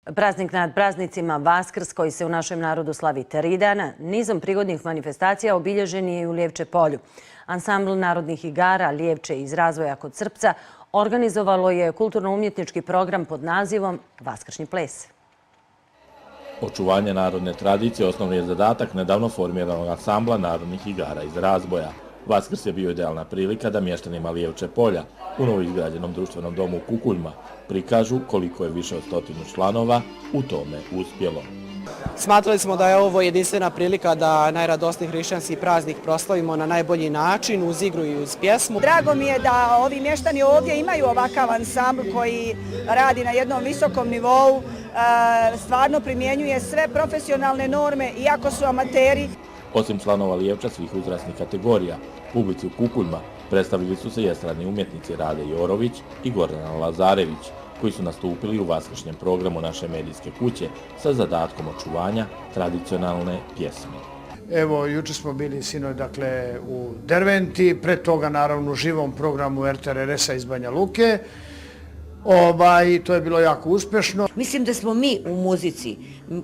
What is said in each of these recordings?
Praznik nad praznicima Vaskrs, koji se u našem narodu slavi 3 dana, nizom prigodnih manifestacija obilježen je i u Lijevče polju. Ansambl narodnih igara Lijevče iz razvoja kod Srpca organizovalo je kulturno-umjetnički program pod nazivom Vaskršnji ples. Očuvanje narodne tradicije osnovni je zadatak nedavno formiranog ansambla narodnih igara iz Razboja. Vaskrs je bio idealna prilika da mještanima Lijevče polja u novoizgrađenom društvenom domu u Kukuljma prikažu koliko je više od 100 članova u tome uspjelo. Smatrali smo da je ovo jedinstvena prilika da najradosniji hrišćanski praznik proslavimo na najbolji način, uz igru i uz pjesmu. Drago mi je da ovi mještani ovdje imaju ovakav ansambl koji radi na jednom visokom nivou, stvarno primjenjuje sve profesionalne norme, iako su amateri. Osim članova Lijevča svih uzrasnih kategorija, publici u Kukuljma predstavili su se i estradni umjetnici Rade Jorović i Gordana Lazarević, koji su nastupili u vaskršnjem programu naše medijske kuće sa zadatkom očuvanja tradicionalne pjesme. Evo, juče smo bili sinoć u Derventi, pre toga naravno u živom programu RTRS-a iz Banja Luke. To je bilo jako uspješno. Mislim da smo mi u muzici,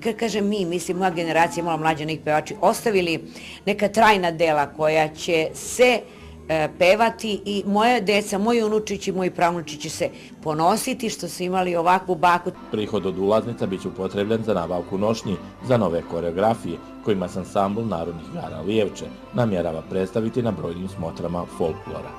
kad kažem mi, mislim moja generacija, malo mlađanih pevači, ostavili neka trajna dela koja će se pevati i moja deca, moji unučići, moji pravnučići će se ponositi što su imali ovakvu baku. Prihod od ulaznica bit će upotrebljen za nabavku nošnji za nove koreografije kojima se ansambl narodnih igara Lijevče namjerava predstaviti na brojnim smotrama folklora.